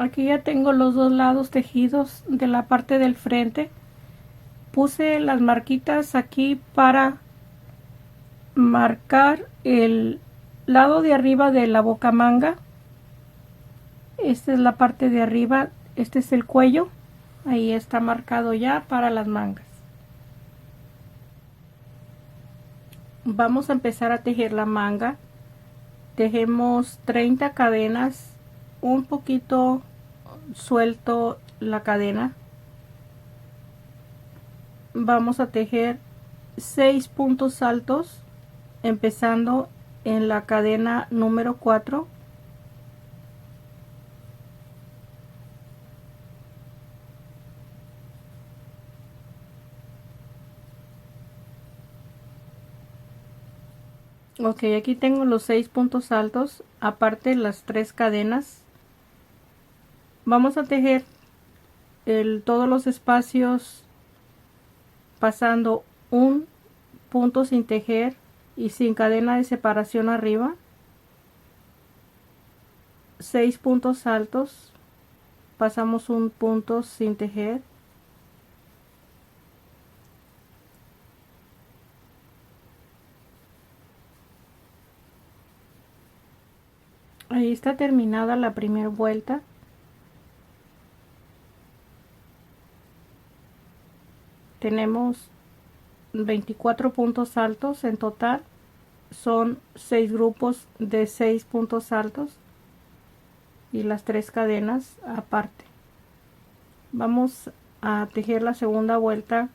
Aquí ya tengo los dos lados tejidos de la parte del frente. Puse las marquitas aquí para marcar el lado de arriba de la bocamanga. Esta es la parte de arriba, este es el cuello. Ahí está marcado ya para las mangas. Vamos a empezar a tejer la manga. Tejemos 30 cadenas, un poquito suelto la cadena. Vamos a tejer 6 puntos altos empezando en la cadena número 4. Ok, aquí tengo los 6 puntos altos, aparte las 3 cadenas. Vamos a tejer todos los espacios pasando un punto sin tejer y sin cadena de separación arriba. 6 puntos altos, pasamos un punto sin tejer. Ahí está terminada la primera vuelta. Tenemos 24 puntos altos en total. Son 6 grupos de 6 puntos altos y las 3 cadenas aparte. Vamos a tejer la segunda vuelta,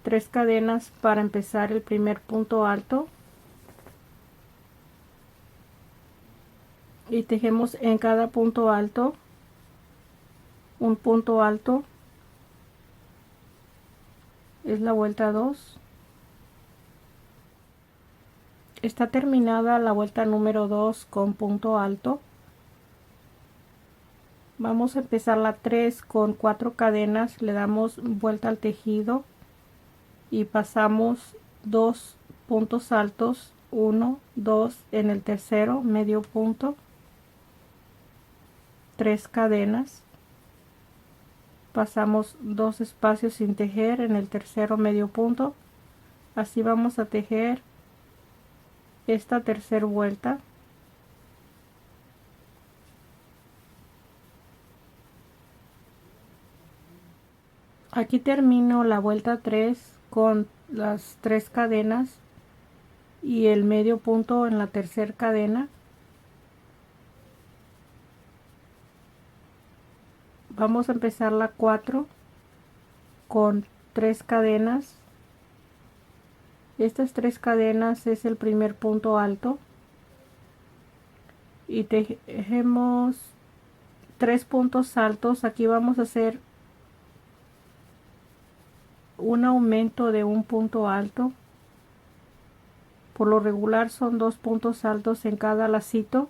3 cadenas para empezar el primer punto alto. Y tejemos en cada punto alto un punto alto. Es la vuelta 2. Está terminada la vuelta número 2 con punto alto. Vamos a empezar la 3 con 4 cadenas, le damos vuelta al tejido y pasamos 2 puntos altos, 1, 2 en el tercero, medio punto, 3 cadenas, pasamos 2 espacios sin tejer en el tercero, medio punto. Así vamos a tejer esta tercera vuelta. Aquí termino la vuelta 3 con las 3 cadenas y el medio punto en la tercera cadena. Vamos a empezar la 4 con 3 cadenas. Estas 3 cadenas es el primer punto alto y tejemos 3 puntos altos. Aquí vamos a hacer un aumento de un punto alto. Por lo regular son 2 puntos altos en cada lacito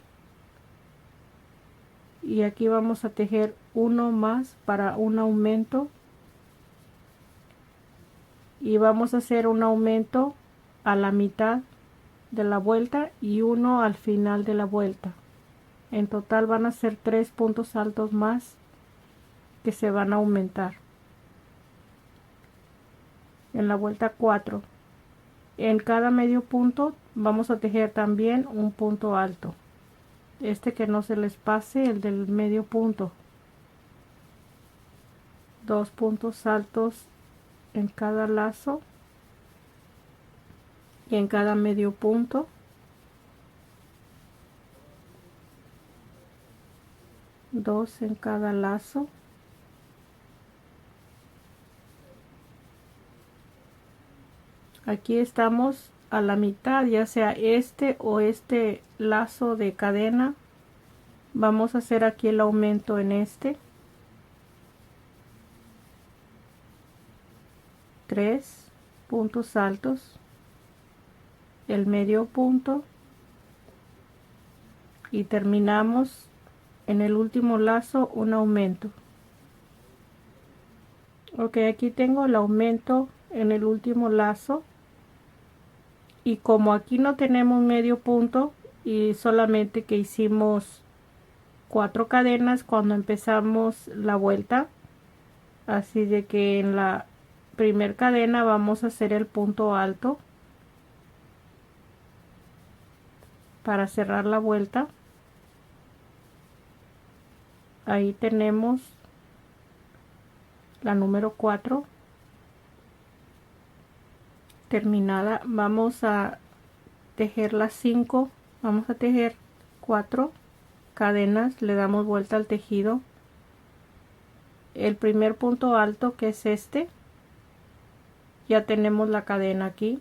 y aquí vamos a tejer uno más para un aumento y vamos a hacer un aumento a la mitad de la vuelta y uno al final de la vuelta. En total van a ser 3 puntos altos más que se van a aumentar en la vuelta 4. En cada medio punto vamos a tejer también un punto alto, que no se les pase el del medio punto. 2 puntos altos en cada lazo y en cada medio punto. 2 en cada lazo. Aquí estamos a la mitad, ya sea este o este lazo de cadena. Vamos a hacer aquí el aumento en este. 3 puntos altos, el medio punto y terminamos en el último lazo un aumento. Ok, aquí tengo el aumento en el último lazo y como aquí no tenemos medio punto y solamente que hicimos 4 cadenas cuando empezamos la vuelta, así de que en la primer cadena vamos a hacer el punto alto para cerrar la vuelta. Ahí tenemos la número 4 terminada. Vamos a tejer las 5, vamos a tejer 4 cadenas, le damos vuelta al tejido. El primer punto alto, que es este, ya tenemos la cadena aquí,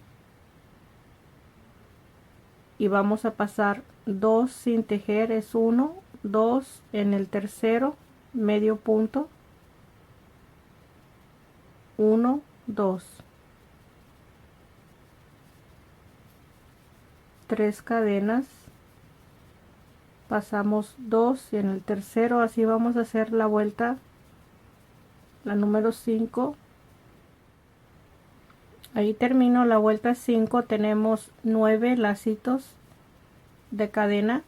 y vamos a pasar 2 sin tejer, es 1, 2 en el tercero, medio punto, 1, 2, 3 cadenas, pasamos 2 y en el tercero, así vamos a hacer la vuelta, la número 5. Ahí termino la vuelta 5, tenemos 9 lacitos de cadena.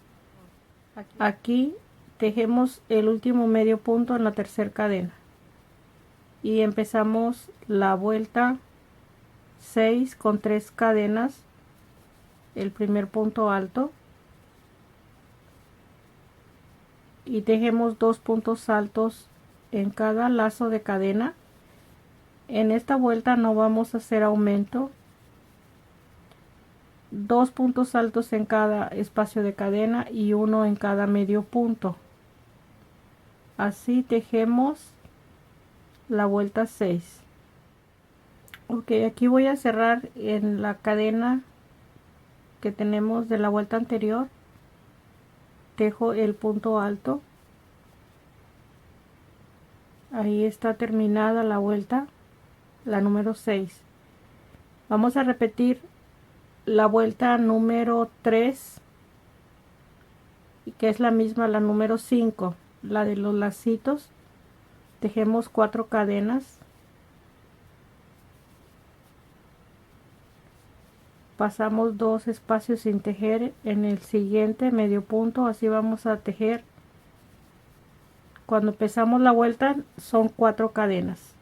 Aquí tejemos el último medio punto en la tercera cadena y empezamos la vuelta 6 con 3 cadenas, el primer punto alto, y tejemos 2 puntos altos en cada lazo de cadena. En esta vuelta no vamos a hacer aumento, 2 puntos altos en cada espacio de cadena y 1 en cada medio punto. Así tejemos la vuelta 6. Ok, aquí voy a cerrar en la cadena que tenemos de la vuelta anterior, tejo el punto alto, ahí está terminada la vuelta, la número 6. Vamos a repetir la vuelta número 3, que es la misma, la número 5, la de los lacitos. Tejemos 4 cadenas, pasamos 2 espacios sin tejer en el siguiente medio punto, así vamos a tejer. Cuando empezamos la vuelta son 4 cadenas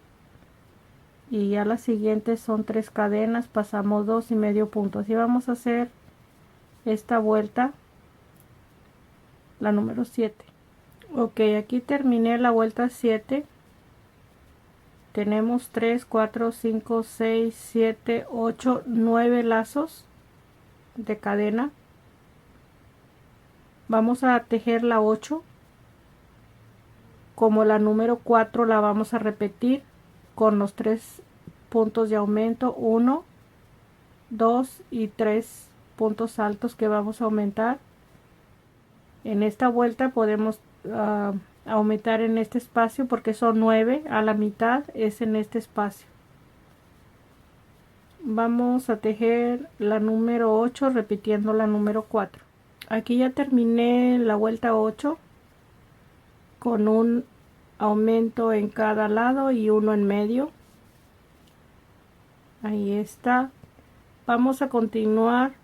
y ya las siguientes son 3 cadenas, pasamos 2 y medio punto, así vamos a hacer esta vuelta, la número 7. Ok, aquí terminé la vuelta 7. Tenemos 3, 4, 5, 6, 7, 8, 9 lazos de cadena. Vamos a tejer la 8. Como la número 4 la vamos a repetir con los 3 puntos de aumento, 1, 2 y 3 puntos altos que vamos a aumentar. En esta vuelta podemos aumentar en este espacio porque son 9, a la mitad es en este espacio. Vamos a tejer la número 8 repitiendo la número 4. Aquí ya terminé la vuelta 8 con un aumento en cada lado y uno en medio. Ahí está. Vamos a continuar.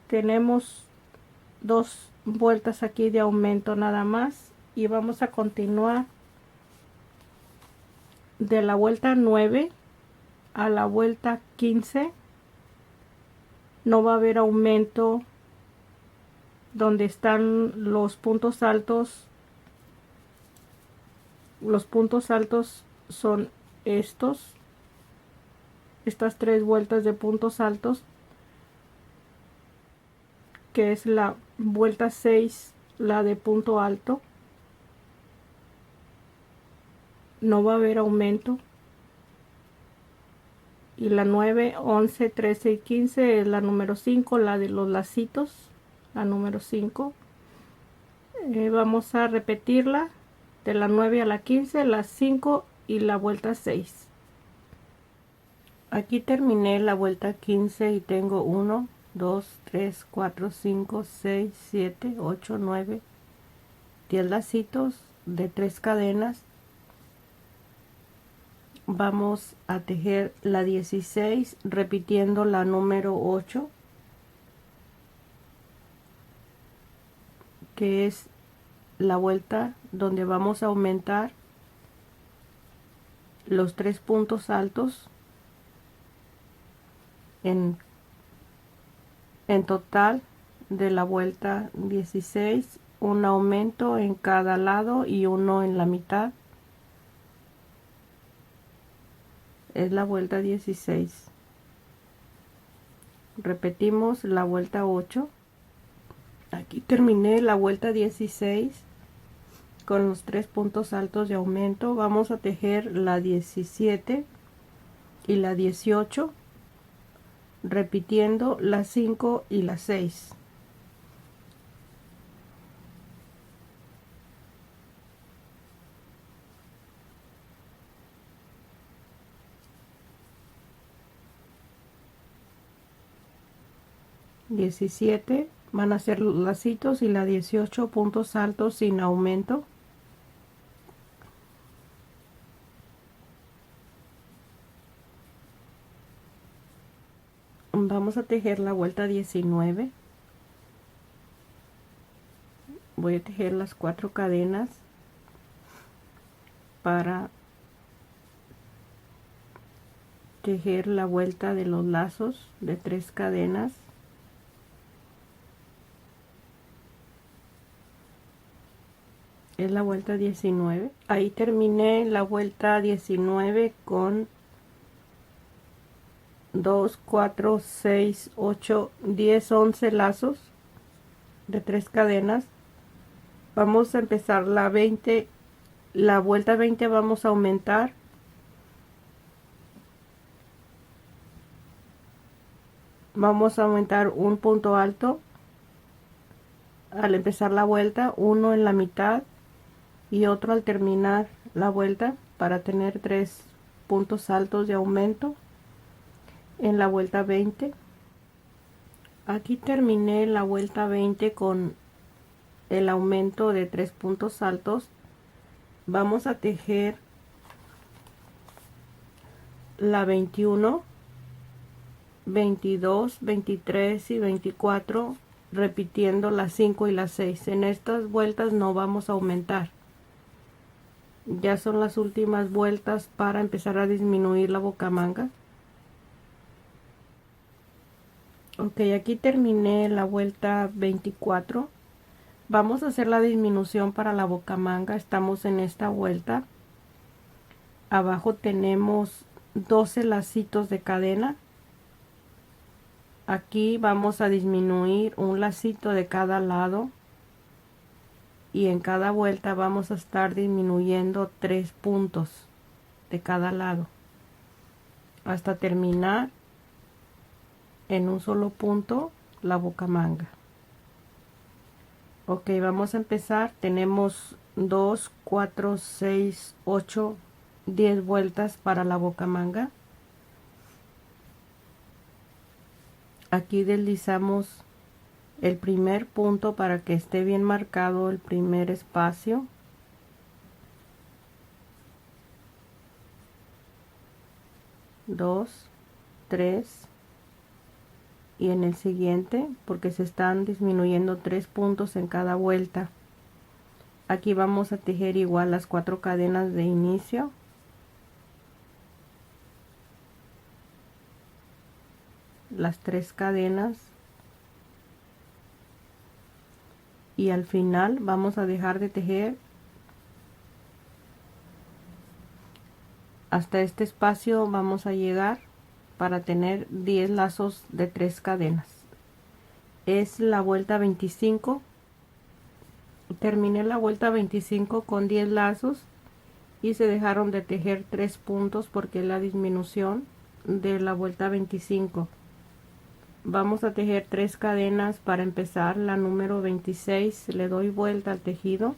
Tenemos 2 vueltas aquí de aumento nada más y vamos a continuar de la vuelta 9 a la vuelta 15. No va a haber aumento donde están los puntos altos. Los puntos altos son estas 3 vueltas de puntos altos, que es la vuelta 6, la de punto alto. No va a haber aumento. Y la 9, 11, 13 y 15 es la número 5, la de los lacitos, la número 5. Vamos a repetirla de la 9 a la 15, la 5 y la vuelta 6. Aquí terminé la vuelta 15 y tengo 1, 2, 3, 4, 5, 6, 7, 8, 9, 10 lacitos de 3 cadenas. Vamos a tejer la 16 repitiendo la número 8. que es la vuelta donde vamos a aumentar los 3 puntos altos en total de la vuelta 16, un aumento en cada lado y uno en la mitad. Es la vuelta 16. Repetimos la vuelta 8. Aquí terminé la vuelta 16 con los 3 puntos altos de aumento. Vamos a tejer la 17 y la 18, repitiendo la 5 y la 6. Diecisiete van a ser los lacitos y la 18 puntos altos sin aumento. Vamos a tejer la vuelta 19. Voy a tejer las 4 cadenas para tejer la vuelta de los lazos de 3 cadenas. Es la vuelta 19. Ahí terminé la vuelta 19 con 2, 4, 6, 8, 10, 11 lazos de 3 cadenas. Vamos a empezar la 20, la vuelta 20 vamos a aumentar un punto alto al empezar la vuelta, uno en la mitad y otro al terminar la vuelta, para tener 3 puntos altos de aumento en la vuelta 20. Aquí terminé la vuelta 20 con el aumento de 3 puntos altos. Vamos a tejer la 21, 22, 23 y 24, repitiendo las 5 y las 6. En estas vueltas no vamos a aumentar. Ya son las últimas vueltas para empezar a disminuir la bocamanga. Ok, aquí terminé la vuelta 24. Vamos a hacer la disminución para la bocamanga. Estamos en esta vuelta. Abajo tenemos 12 lacitos de cadena. Aquí vamos a disminuir un lacito de cada lado. Y en cada vuelta vamos a estar disminuyendo 3 puntos de cada lado hasta terminar en un solo punto la bocamanga. Ok, vamos a empezar. Tenemos 2, 4, 6, 8, 10 vueltas para la bocamanga. Aquí deslizamos el primer punto para que esté bien marcado el primer espacio. Dos, 3 y en el siguiente, porque se están disminuyendo 3 puntos en cada vuelta. Aquí vamos a tejer igual las 4 cadenas de inicio. Las 3 cadenas. Y al final vamos a dejar de tejer hasta este espacio. Vamos a llegar para tener 10 lazos de 3 cadenas. Es la vuelta 25. Terminé la vuelta 25 con 10 lazos y se dejaron de tejer 3 puntos porque es la disminución de la vuelta 25. Vamos a tejer 3 cadenas para empezar la número 26. Le doy vuelta al tejido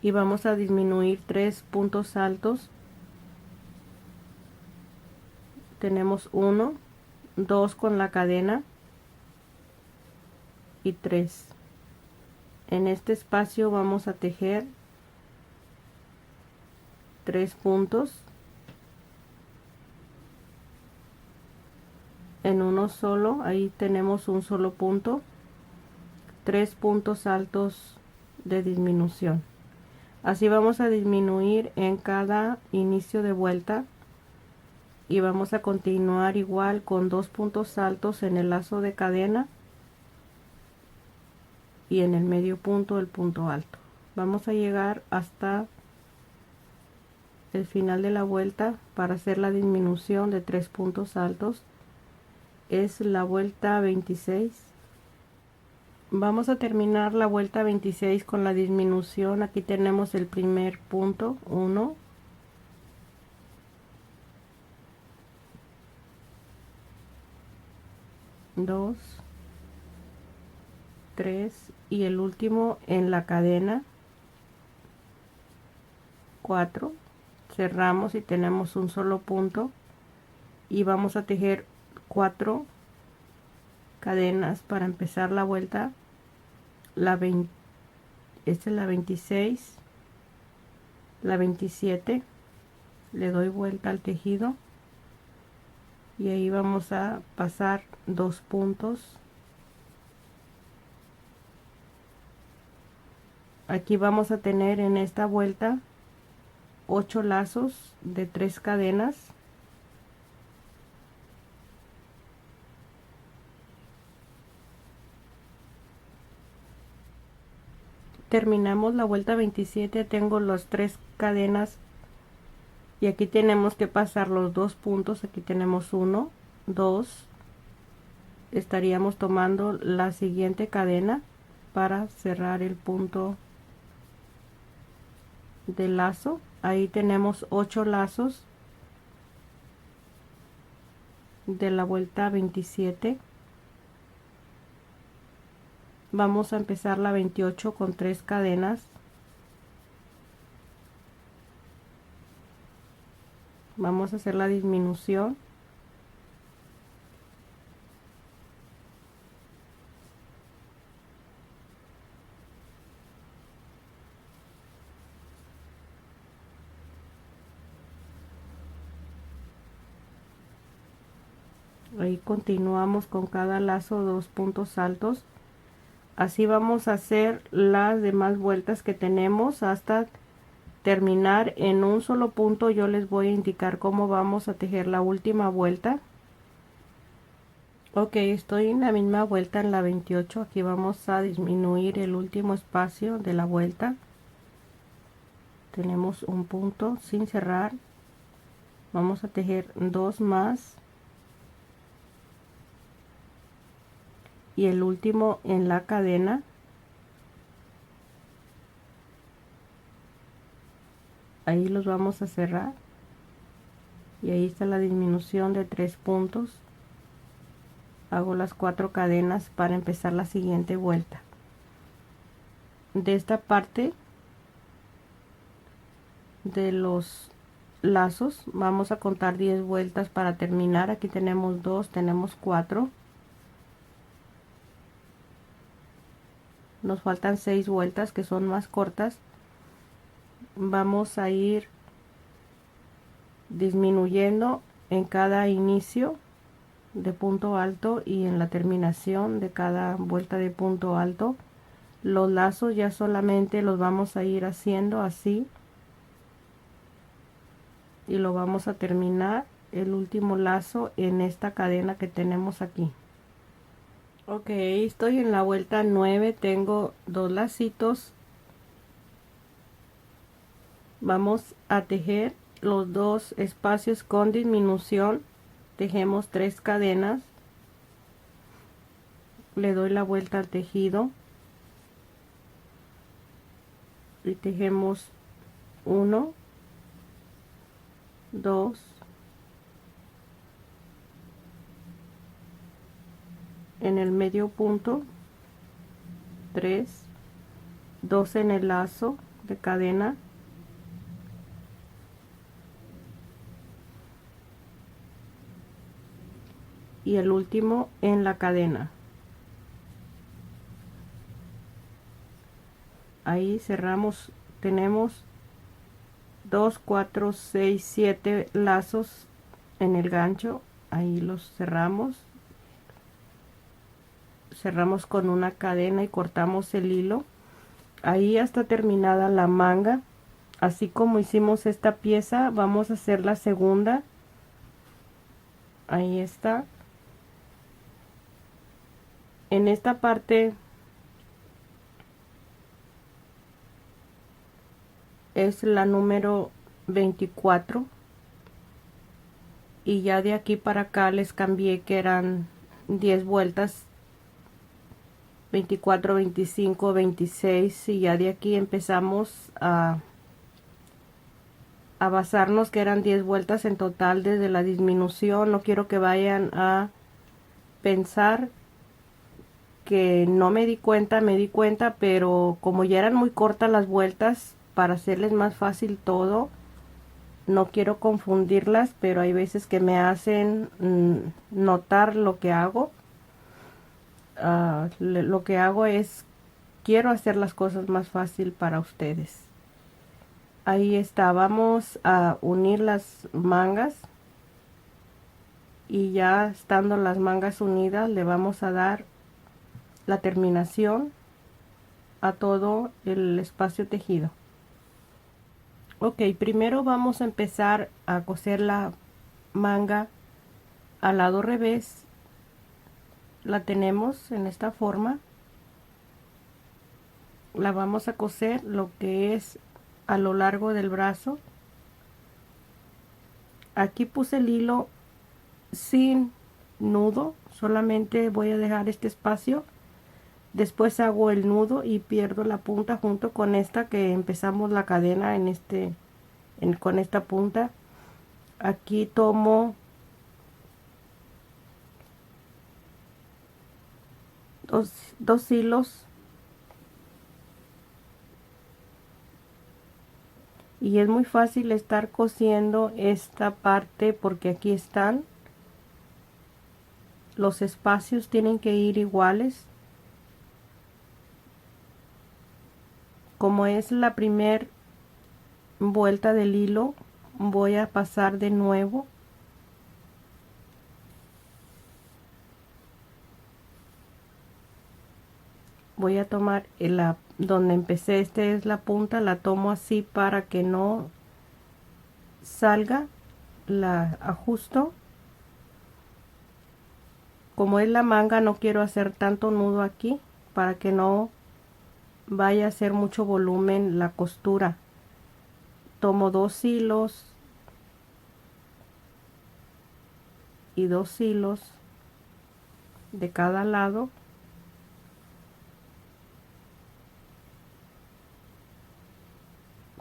y vamos a disminuir 3 puntos altos. Tenemos 1, 2 con la cadena y 3. En este espacio vamos a tejer 3 puntos en uno solo. Ahí tenemos un solo punto. 3 puntos altos de disminución. Así vamos a disminuir en cada inicio de vuelta y vamos a continuar igual con 2 puntos altos en el lazo de cadena y en el medio punto el punto alto. Vamos a llegar hasta el final de la vuelta para hacer la disminución de 3 puntos altos. Es la vuelta 26. Vamos a terminar la vuelta 26 con la disminución. Aquí tenemos el primer punto, 1, 2, 3 y el último en la cadena, 4. Cerramos y tenemos un solo punto y vamos a tejer 4 cadenas para empezar la vuelta. Esta es la 26, la 27, le doy vuelta al tejido y ahí vamos a pasar 2 puntos. Aquí vamos a tener en esta vuelta 8 lazos de 3 cadenas. Terminamos la vuelta 27, tengo las 3 cadenas y aquí tenemos que pasar los 2 puntos. Aquí tenemos 1, 2, estaríamos tomando la siguiente cadena para cerrar el punto del lazo. Ahí tenemos 8 lazos de la vuelta 27. Vamos a empezar la 28 con 3 cadenas. Vamos a hacer la disminución. Ahí continuamos con cada lazo 2 puntos altos. Así vamos a hacer las demás vueltas que tenemos hasta terminar en un solo punto. Yo les voy a indicar cómo vamos a tejer la última vuelta. Ok, estoy en la misma vuelta, en la 28. Aquí vamos a disminuir el último espacio de la vuelta. Tenemos un punto sin cerrar. Vamos a tejer 2 más y el último en la cadena. Ahí los vamos a cerrar y ahí está la disminución de 3 puntos. Hago las 4 cadenas para empezar la siguiente vuelta. De esta parte de los lazos vamos a contar 10 vueltas para terminar. Aquí tenemos 2, tenemos 4, nos faltan 6 vueltas que son más cortas. Vamos a ir disminuyendo en cada inicio de punto alto y en la terminación de cada vuelta de punto alto. Los lazos ya solamente los vamos a ir haciendo así y lo vamos a terminar el último lazo en esta cadena que tenemos aquí. Ok, estoy en la vuelta 9, tengo 2 lacitos. Vamos a tejer los 2 espacios con disminución. Tejemos 3 cadenas, le doy la vuelta al tejido y tejemos 1, 2, en el medio punto, 3, 2 en el lazo de cadena, y el último en la cadena. Ahí cerramos, tenemos 2, 4, 6, 7 lazos en el gancho. Ahí los cerramos, cerramos con una cadena y cortamos el hilo. Ahí ya está terminada la manga. Así como hicimos esta pieza, vamos a hacer la segunda. Ahí está. En esta parte es la número 24 y ya de aquí para acá les cambié que eran 10 vueltas, 24, 25, 26, y ya de aquí empezamos a basarnos que eran 10 vueltas en total desde la disminución. No quiero que vayan a pensar que no me di cuenta, pero como ya eran muy cortas las vueltas, para hacerles más fácil todo, no quiero confundirlas, pero hay veces que me hacen notar lo que hago. Lo que hago es, quiero hacer las cosas más fácil para ustedes. Ahí está, vamos a unir las mangas y ya estando las mangas unidas le vamos a dar la terminación a todo el espacio tejido. Ok, primero vamos a empezar a coser la manga al lado revés. La tenemos en esta forma. La vamos a coser lo que es a lo largo del brazo. Aquí puse el hilo sin nudo, solamente voy a dejar este espacio. Después hago el nudo y pierdo la punta junto con esta que empezamos la cadena con esta punta. Aquí tomo dos hilos y es muy fácil estar cosiendo esta parte porque aquí están los espacios, tienen que ir iguales. Como es la primera vuelta del hilo, voy a pasar de nuevo voy a tomar donde empecé, esta es la punta, la tomo así para que no salga, la ajusto. Como es la manga, no quiero hacer tanto nudo aquí para que no vaya a hacer mucho volumen la costura. Tomo dos hilos y dos hilos de cada lado.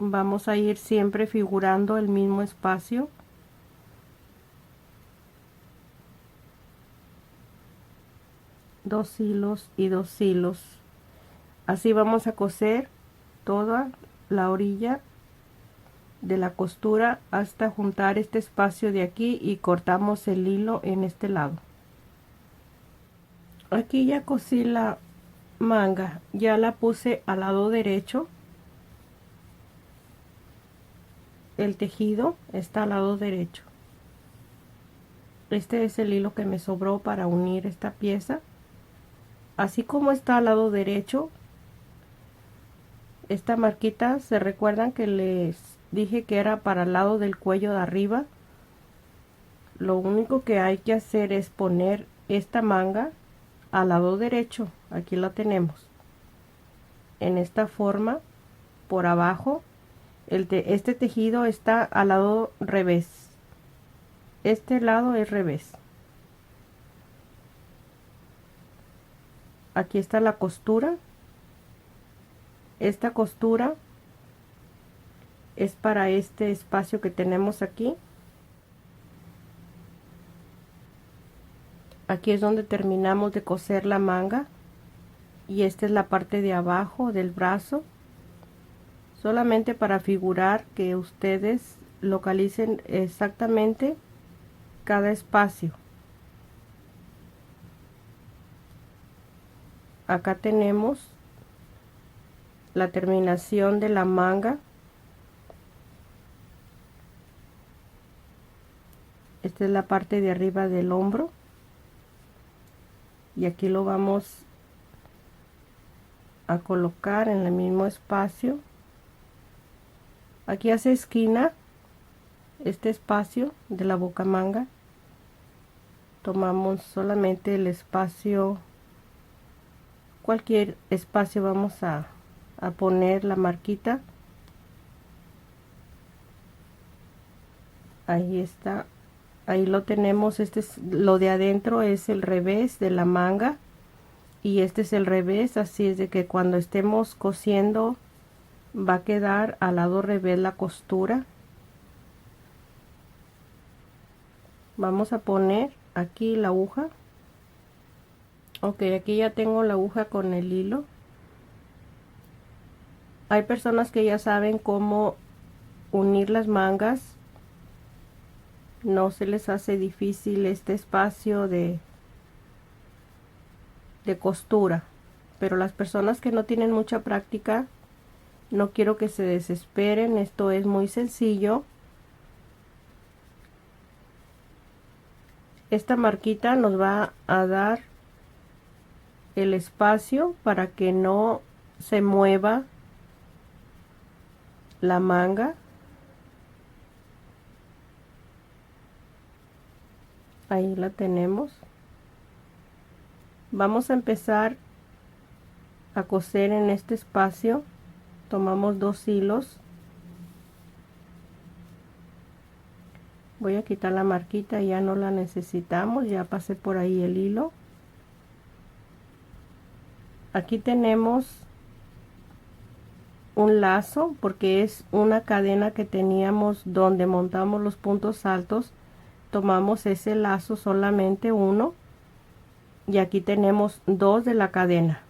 Vamos a ir siempre figurando el mismo espacio. Dos hilos y dos hilos. Así vamos a coser toda la orilla de la costura hasta juntar este espacio de aquí y cortamos el hilo en este lado. Aquí ya cosí la manga, ya la puse al lado derecho. El tejido está al lado derecho. Este es el hilo que me sobró para unir esta pieza. Así como está al lado derecho, esta marquita, se recuerdan que les dije que era para el lado del cuello de arriba. Lo único que hay que hacer es poner esta manga al lado derecho. Aquí la tenemos en esta forma por abajo. Este tejido está al lado revés. Este lado es revés. Aquí está la costura. Esta costura es para este espacio que tenemos aquí. Aquí es donde terminamos de coser la manga y esta es la parte de abajo del brazo. Solamente para figurar que ustedes localicen exactamente cada espacio. Acá tenemos la terminación de la manga. Esta es la parte de arriba del hombro y aquí lo vamos a colocar en el mismo espacio. Aquí hace esquina este espacio de la bocamanga. Tomamos solamente el espacio, cualquier espacio vamos a poner la marquita. Ahí está, ahí lo tenemos. Este es lo de adentro, es el revés de la manga y este es el revés, así es de que cuando estemos cosiendo va a quedar al lado revés la costura. Vamos a poner aquí la aguja. Ok, aquí ya tengo la aguja con el hilo. Hay personas que ya saben cómo unir las mangas, no se les hace difícil este espacio de costura, pero las personas que no tienen mucha práctica, no quiero que se desesperen. Esto es muy sencillo. Esta marquita nos va a dar el espacio para que no se mueva la manga. Ahí la tenemos. Vamos a empezar a coser en este espacio. Tomamos 2 hilos. Voy a quitar la marquita, ya no la necesitamos, ya pasé por ahí el hilo. Aquí tenemos un lazo porque es una cadena que teníamos donde montamos los puntos altos. Tomamos ese lazo, solamente uno, y aquí tenemos 2 de la cadena,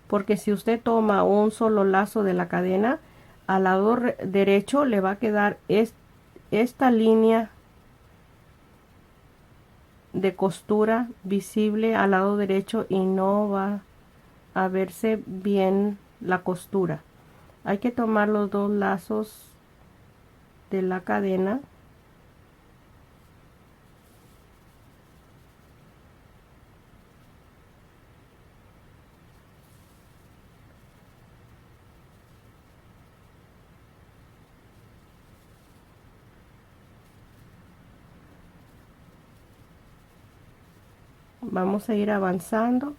porque si usted toma un solo lazo de la cadena, al lado derecho le va a quedar esta línea de costura visible al lado derecho y no va a verse bien la costura. Hay que tomar los 2 lazos de la cadena. Vamos a ir avanzando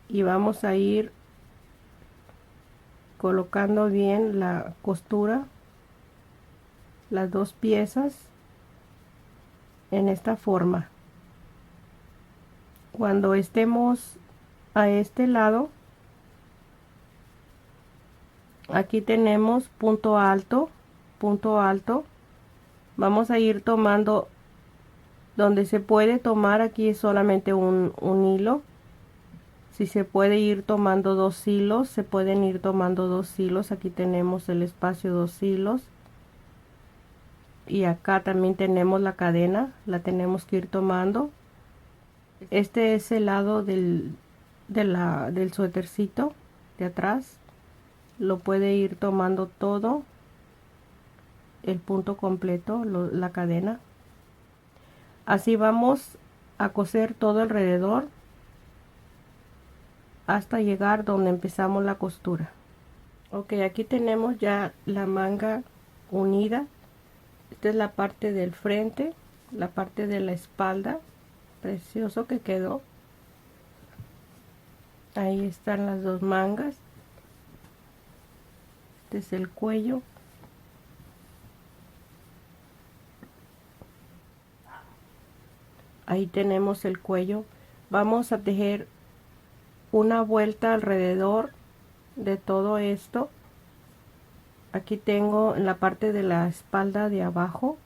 y vamos a ir colocando bien la costura, las 2 piezas en esta forma. Cuando estemos a este lado, aquí tenemos punto alto, punto alto. Vamos a ir tomando donde se puede tomar. Aquí es solamente un hilo. Si se puede ir tomando 2 hilos, se pueden ir tomando 2 hilos. Aquí tenemos el espacio 2 hilos. Y acá también tenemos la cadena, la tenemos que ir tomando. Este es el lado del suétercito de atrás. Lo puede ir tomando todo, el punto completo, la cadena. Así vamos a coser todo alrededor hasta llegar donde empezamos la costura. Ok, aquí tenemos ya la manga unida. Esta es la parte del frente, la parte de la espalda. Precioso que quedó. Ahí están las 2 mangas. Este es el cuello. Ahí tenemos el cuello. Vamos a tejer una vuelta alrededor de todo esto. Aquí tengo en la parte de la espalda de abajo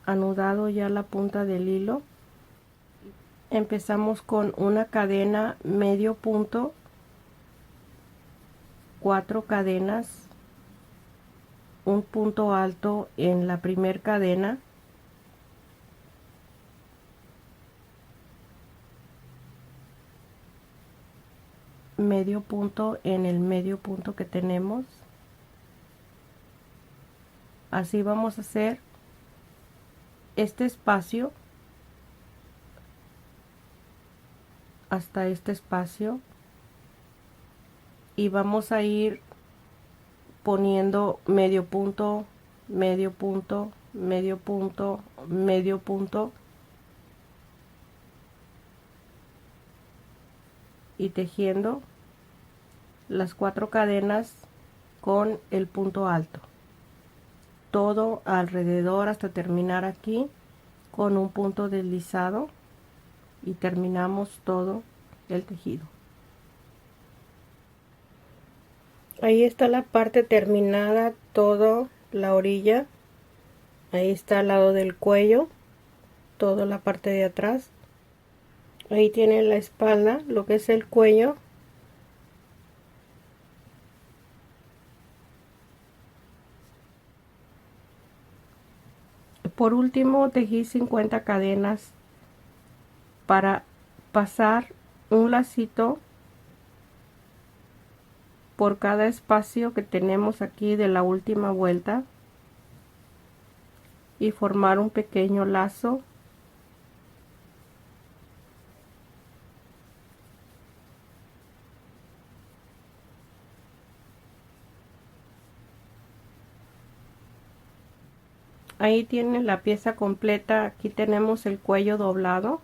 anudado ya la punta del hilo. Empezamos con una cadena medio punto, 4 cadenas, un punto alto en la primer cadena, medio punto en el medio punto que tenemos. Así vamos a hacer este espacio hasta este espacio y vamos a ir poniendo medio punto, medio punto, medio punto, medio punto y tejiendo las 4 cadenas con el punto alto, todo alrededor hasta terminar aquí con un punto deslizado y terminamos todo el tejido. Ahí está la parte terminada, toda la orilla. Ahí está al lado del cuello, toda la parte de atrás. Ahí tiene la espalda, lo que es el cuello. Por último tejí 50 cadenas para pasar un lacito por cada espacio que tenemos aquí de la última vuelta y formar un pequeño lazo. Ahí tiene la pieza completa. Aquí tenemos el cuello doblado.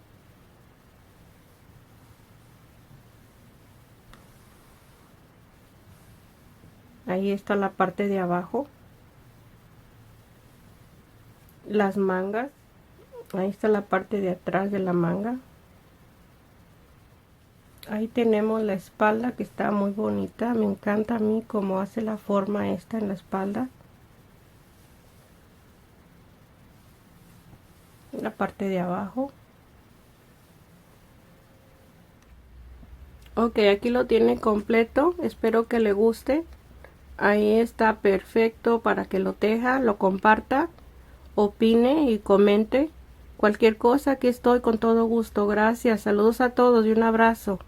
Ahí está la parte de abajo. Las mangas. Ahí está la parte de atrás de la manga. Ahí tenemos la espalda que está muy bonita. Me encanta a mí cómo hace la forma esta en la espalda. La parte de abajo. Ok, aquí lo tiene completo. Espero que le guste. Ahí está perfecto para que lo teja, lo comparta, opine y comente. Cualquier cosa, aquí estoy con todo gusto. Gracias. Saludos a todos y un abrazo.